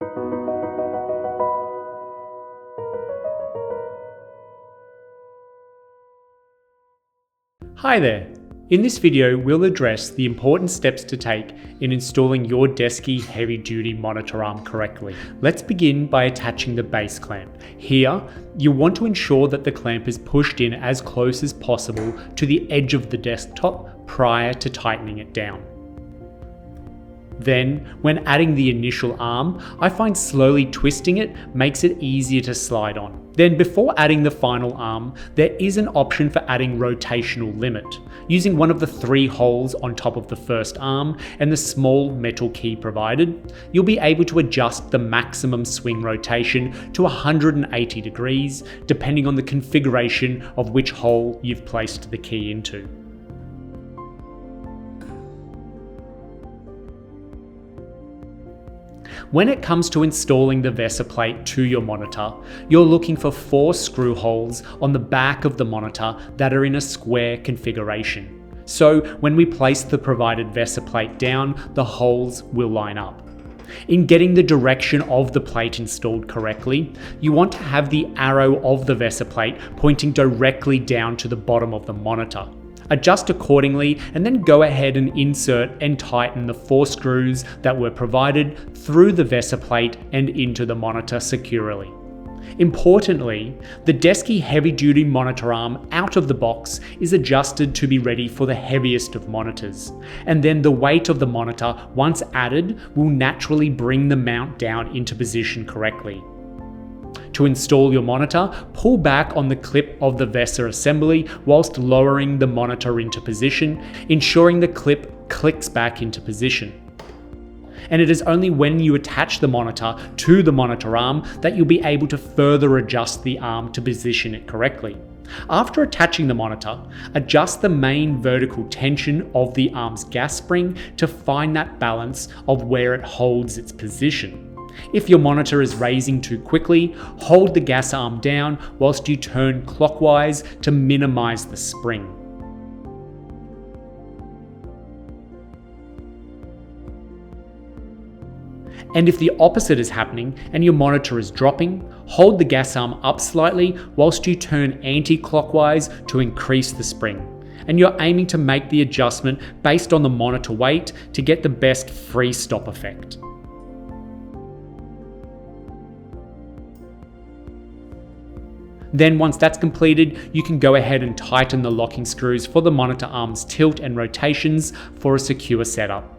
Hi there! In this video, we'll address the important steps to take in installing your Desky heavy-duty monitor arm correctly. Let's begin by attaching the base clamp. Here, you'll want to ensure that the clamp is pushed in as close as possible to the edge of the desktop prior to tightening it down. Then, when adding the initial arm, I find slowly twisting it makes it easier to slide on. Then before adding the final arm, there is an option for adding rotational limit. Using one of the 3 holes on top of the first arm and the small metal key provided, you'll be able to adjust the maximum swing rotation to 180 degrees, depending on the configuration of which hole you've placed the key into. When it comes to installing the VESA plate to your monitor, you're looking for 4 screw holes on the back of the monitor that are in a square configuration. So when we place the provided VESA plate down, the holes will line up. In getting the direction of the plate installed correctly, you want to have the arrow of the VESA plate pointing directly down to the bottom of the monitor. Adjust accordingly and then go ahead and insert and tighten the 4 screws that were provided through the VESA plate and into the monitor securely. Importantly, the Desky heavy-duty monitor arm out of the box is adjusted to be ready for the heaviest of monitors, and then the weight of the monitor, once added, will naturally bring the mount down into position correctly. To install your monitor, pull back on the clip of the VESA assembly whilst lowering the monitor into position, ensuring the clip clicks back into position. And it is only when you attach the monitor to the monitor arm that you'll be able to further adjust the arm to position it correctly. After attaching the monitor, adjust the main vertical tension of the arm's gas spring to find that balance of where it holds its position. If your monitor is raising too quickly, hold the gas arm down whilst you turn clockwise to minimize the spring. And if the opposite is happening and your monitor is dropping, hold the gas arm up slightly whilst you turn anti-clockwise to increase the spring. And you're aiming to make the adjustment based on the monitor weight to get the best free stop effect. Then once that's completed, you can go ahead and tighten the locking screws for the monitor arm's tilt and rotations for a secure setup.